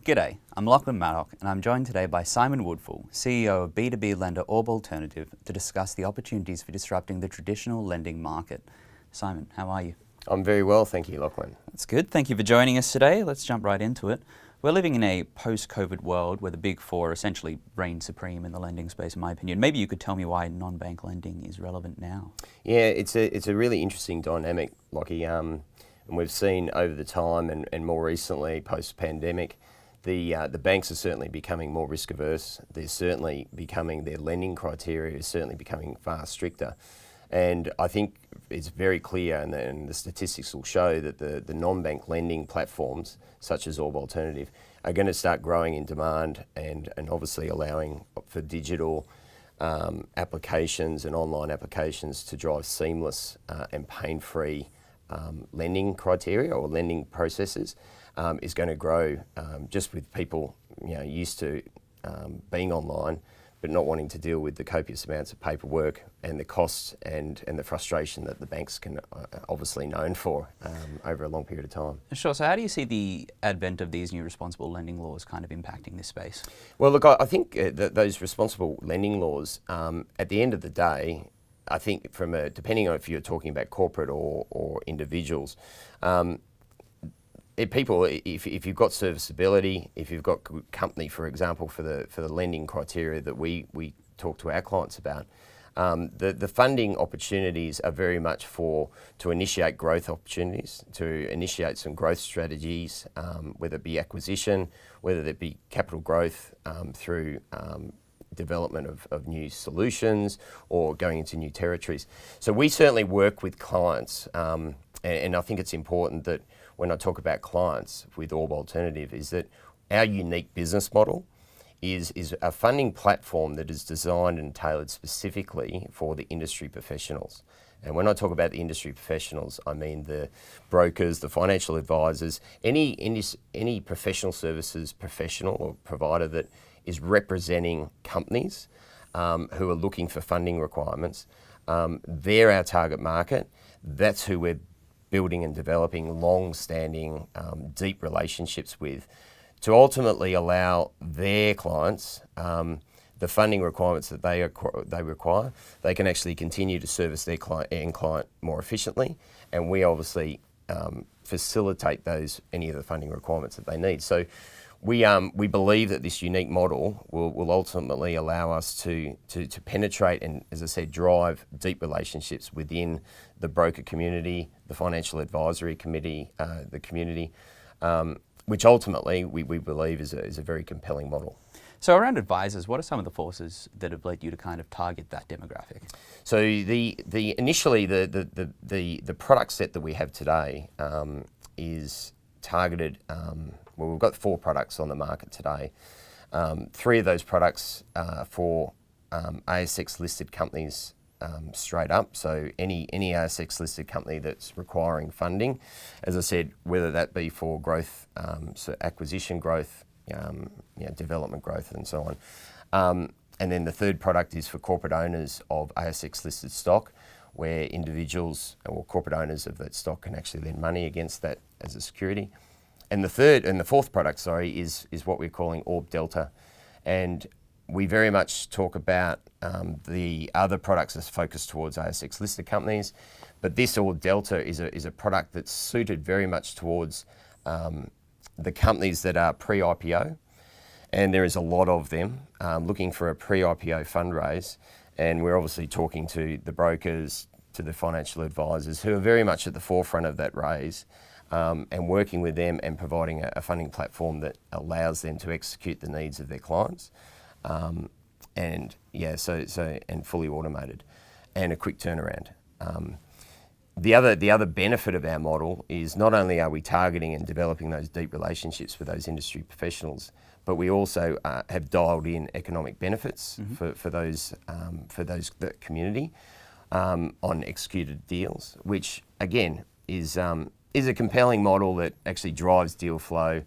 G'day, I'm Lachlan Maddock and I'm joined today by Simon Woodfull, CEO of B2B lender Orb Alternative, to discuss the opportunities for disrupting the traditional lending market. Simon, how are you? I'm very well, thank you, Lachlan. That's good. Thank you for joining us today. Let's jump right into it. We're living in a post-COVID world where the big four essentially reign supreme in the lending space, in my opinion. Maybe you could tell me why non-bank lending is relevant now. Yeah, it's a really interesting dynamic, Lockie. And we've seen over the time and more recently, post-pandemic, the banks are certainly becoming more risk averse. They're certainly becoming, their lending criteria is certainly becoming far stricter. And I think it's very clear, and the statistics will show that the non-bank lending platforms, such as Orb Alternative, are going to start growing in demand and obviously allowing for digital applications and online applications to drive seamless and pain-free lending criteria or lending processes is going to grow just with people used to being online, but not wanting to deal with the copious amounts of paperwork and the costs and the frustration that the banks can obviously known for over a long period of time. Sure. So how do you see the advent of these new responsible lending laws kind of impacting this space? Well, look, I think that those responsible lending laws, at the end of the day, I think depending on if you're talking about corporate or individuals, if you've got serviceability, if you've got good company, for example, for the lending criteria that we talk to our clients about, the funding opportunities are very much to initiate growth opportunities, to initiate some growth strategies, whether it be acquisition, whether it be capital growth through development of new solutions or going into new territories. So we certainly work with clients, and I think it's important that when I talk about clients with Orb Alternative is that our unique business model is a funding platform that is designed and tailored specifically for the industry professionals. And when I talk about the industry professionals, I mean the brokers, the financial advisors, any professional services professional or provider that is representing companies who are looking for funding requirements. They're our target market. That's who we're building and developing long-standing, deep relationships with to ultimately allow their clients the funding requirements that they require. They can actually continue to service their end client more efficiently, and we obviously facilitate any of the funding requirements that they need. So we believe that this unique model will ultimately allow us to penetrate and, as I said, drive deep relationships within the broker community, the financial advisory committee, the community, which ultimately we believe is a very compelling model. So around advisors, what are some of the forces that have led you to kind of target that demographic? So initially the product set that we have today is targeted. Well, we've got 4 products on the market today. 3 of those products are for ASX listed companies straight up. So any ASX listed company that's requiring funding, as I said, whether that be for growth, so acquisition growth, development growth, and so on. And then the third product is for corporate owners of ASX listed stock, where individuals or corporate owners of that stock can actually lend money against that as a security. And the fourth product, is what we're calling Orb Delta. And we very much talk about the other products as focused towards ASX listed companies, but this Orb Delta is a product that's suited very much towards the companies that are pre-IPO, and there is a lot of them looking for a pre-IPO fundraise, and we're obviously talking to the brokers, to the financial advisors who are very much at the forefront of that raise, and working with them and providing a funding platform that allows them to execute the needs of their clients, and fully automated and a quick turnaround. The other benefit of our model is not only are we targeting and developing those deep relationships with those industry professionals, but we also have dialed in economic benefits for that community on executed deals, which again is a compelling model that actually drives deal flow,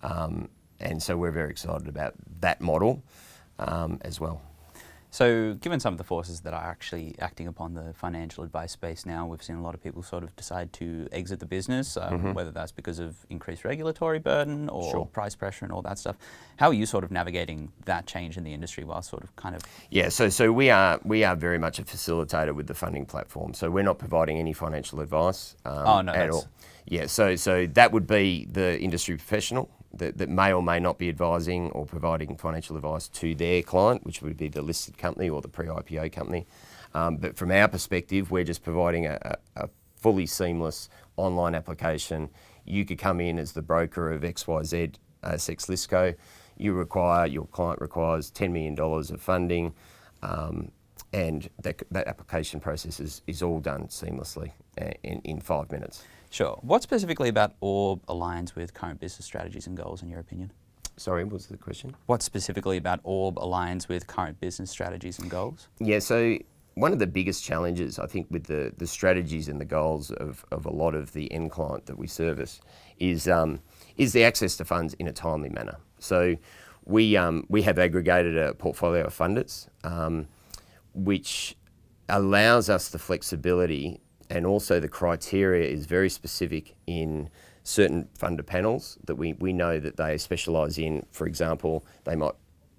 and so we're very excited about that model as well. So given some of the forces that are actually acting upon the financial advice space now, we've seen a lot of people sort of decide to exit the business, whether that's because of increased regulatory burden or price pressure and all that stuff. How are you sort of navigating that change in the industry while sort of kind of... Yeah, so we are very much a facilitator with the funding platform. So we're not providing any financial advice at all. Yeah, so that would be the industry professional that may or may not be advising or providing financial advice to their client, which would be the listed company or the pre-IPO company. But from our perspective, we're just providing a fully seamless online application. You could come in as the broker of XYZ ASX Listco. Your client requires $10 million of funding, and that application process is all done seamlessly in 5 minutes. Sure. What specifically about Orb aligns with current business strategies and goals, in your opinion? Sorry, what was the question? What specifically about Orb aligns with current business strategies and goals? Yeah, so one of the biggest challenges, I think, with the strategies and the goals of a lot of the end client that we service is the access to funds in a timely manner. So we have aggregated a portfolio of funders, which allows us the flexibility, and also the criteria is very specific in certain funder panels that we know that they specialise in. For example, they might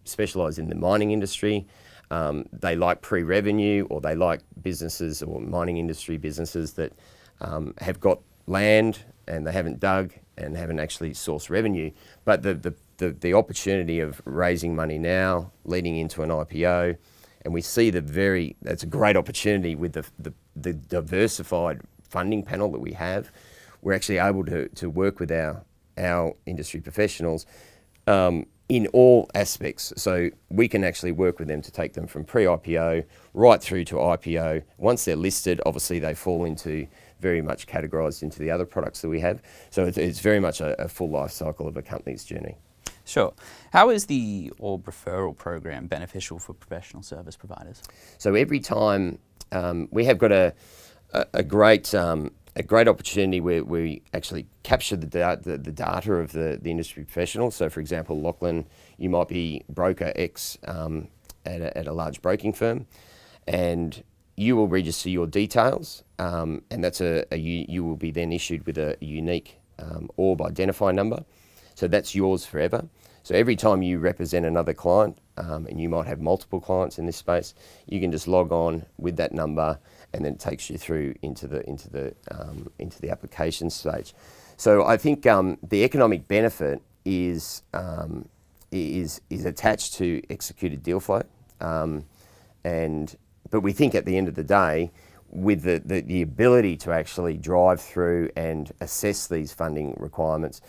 specialise in the mining industry. They like pre-revenue, or they like businesses or mining industry businesses that have got land and they haven't dug and haven't actually sourced revenue. But the opportunity of raising money now, leading into an IPO, and we see that's a great opportunity with the diversified funding panel that we have. We're actually able to work with our industry professionals in all aspects. So we can actually work with them to take them from pre-IPO right through to IPO. Once they're listed, obviously they fall into very much categorised into the other products that we have. So it's very much a full life cycle of a company's journey. Sure. How is the Orb referral program beneficial for professional service providers? So every time we have got a great opportunity where we actually capture the data of the industry professionals. So for example, Lachlan, you might be broker X at a large broking firm, and you will register your details, and that's you will be then issued with a unique Orb identifier number. So that's yours forever. So every time you represent another client, and you might have multiple clients in this space, you can just log on with that number, and then it takes you through into the application stage. So I think the economic benefit is attached to executed deal flow, but we think at the end of the day, with the ability to actually drive through and assess these funding requirements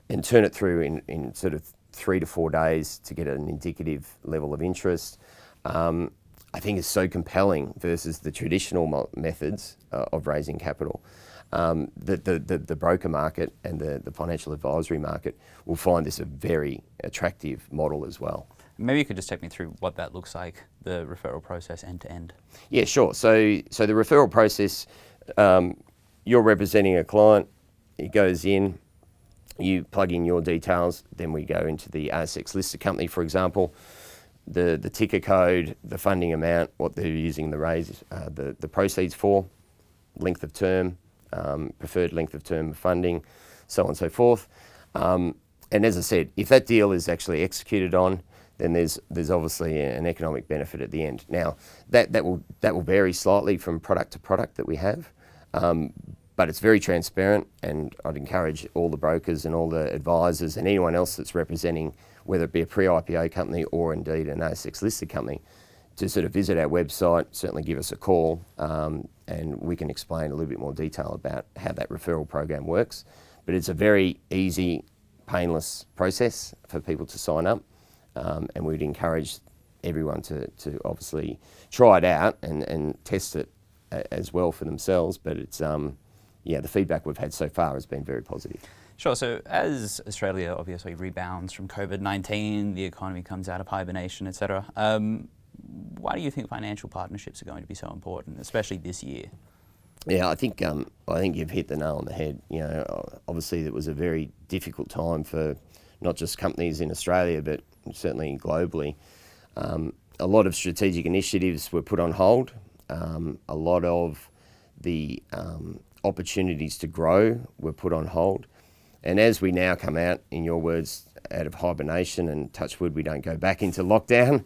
and turn it through in sort of 3 to 4 days to get an indicative level of interest, I think is so compelling versus the traditional methods of raising capital. The broker market and the financial advisory market will find this a very attractive model as well. Maybe you could just take me through what that looks like, the referral process end to end. Yeah, sure. So the referral process, you're representing a client, it goes in, you plug in your details, then we go into the ASX listed company, for example, the ticker code, the funding amount, what they're using the raise, the proceeds for, length of term, preferred length of term of funding, so on and so forth. And as I said, if that deal is actually executed on, then there's obviously an economic benefit at the end. Now that will vary slightly from product to product that we have, but it's very transparent, and I'd encourage all the brokers and all the advisors and anyone else that's representing, whether it be a pre-IPO company or indeed an ASX listed company, to sort of visit our website, certainly give us a call, and we can explain a little bit more detail about how that referral program works. But it's a very easy, painless process for people to sign up, and we'd encourage everyone to obviously try it out and test it as well for themselves. But it's the feedback we've had so far has been very positive. Sure. So as Australia obviously rebounds from COVID-19, the economy comes out of hibernation, etc., why do you think financial partnerships are going to be so important, especially this year? Yeah, I think you've hit the nail on the head. You know, obviously it was a very difficult time for not just companies in Australia, but certainly globally. a lot of strategic initiatives were put on hold. A lot of the opportunities to grow were put on hold. And as we now come out, in your words, out of hibernation, and touch wood, we don't go back into lockdown,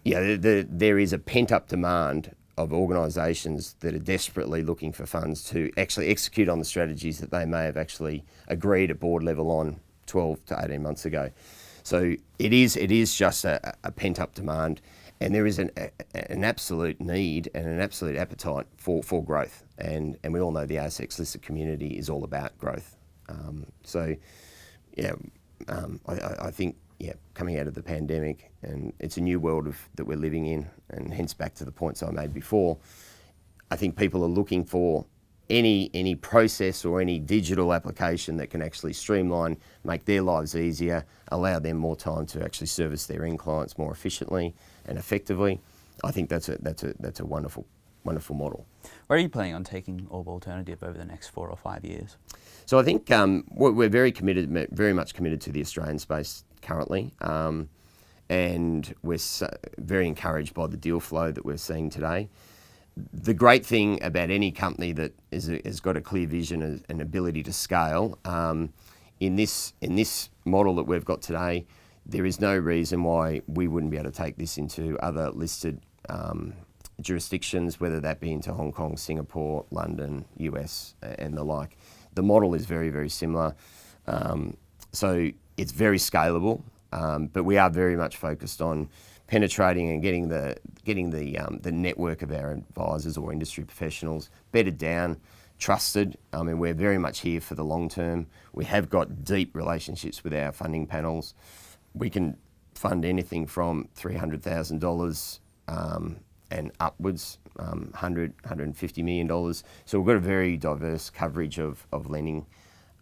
there is a pent-up demand of organisations that are desperately looking for funds to actually execute on the strategies that they may have actually agreed at board level on 12 to 18 months ago. So it is just a pent-up demand, and there is an absolute need and an absolute appetite for growth. And we all know the ASX listed community is all about growth. I think coming out of the pandemic, and it's a new world that we're living in, and hence back to the points I made before, I think people are looking for any process or any digital application that can actually streamline, make their lives easier, allow them more time to actually service their end clients more efficiently and effectively. I think that's a wonderful model. Where are you planning on taking Orb Alternative over the next 4 or 5 years? So I think we're very much committed to the Australian space currently, and we're very encouraged by the deal flow that we're seeing today. The great thing about any company that has got a clear vision and ability to scale, in this model that we've got today, there is no reason why we wouldn't be able to take this into other listed jurisdictions, whether that be into Hong Kong, Singapore, London, US, and the like. The model is very, very similar. So it's very scalable, but we are very much focused on penetrating and getting the network of our advisors or industry professionals bedded down, trusted. I mean, we're very much here for the long term. We have got deep relationships with our funding panels. We can fund anything from $300,000 and upwards, $150 million. So we've got a very diverse coverage of lending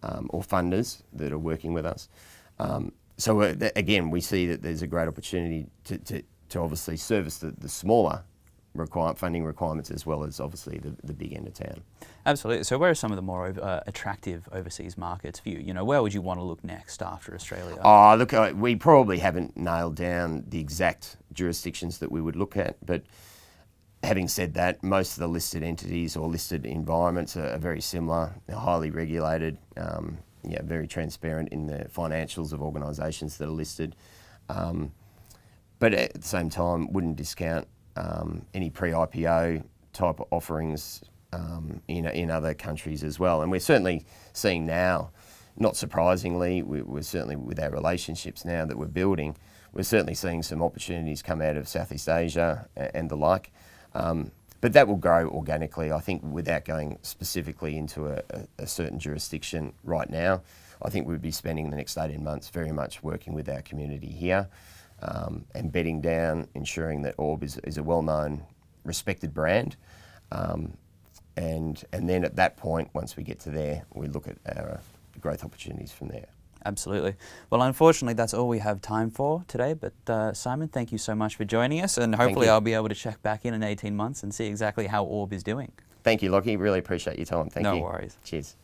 or funders that are working with us. So again, we see that there's a great opportunity to obviously service the smaller funding requirements, as well as obviously the big end of town. Absolutely. So where are some of the more attractive overseas markets for you? You know, where would you want to look next after Australia? Oh, look, we probably haven't nailed down the exact jurisdictions that we would look at, but having said that, most of the listed entities or listed environments are very similar. They're highly regulated, very transparent in the financials of organisations that are listed. But at the same time, wouldn't discount any pre-IPO type of offerings in other countries as well. And we're certainly seeing now, not surprisingly, we're certainly with our relationships now that we're building, we're certainly seeing some opportunities come out of Southeast Asia and the like. But that will grow organically, I think, without going specifically into a certain jurisdiction right now. I think we'd be spending the next 18 months very much working with our community here, and bedding down, ensuring that Orb is a well-known, respected brand. And then at that point, once we get to there, we look at our growth opportunities from there. Absolutely. Well, unfortunately, that's all we have time for today. But Simon, thank you so much for joining us, and hopefully I'll be able to check back in 18 months and see exactly how Orb is doing. Thank you, Lockie. Really appreciate your time. Thank you. No worries. Cheers.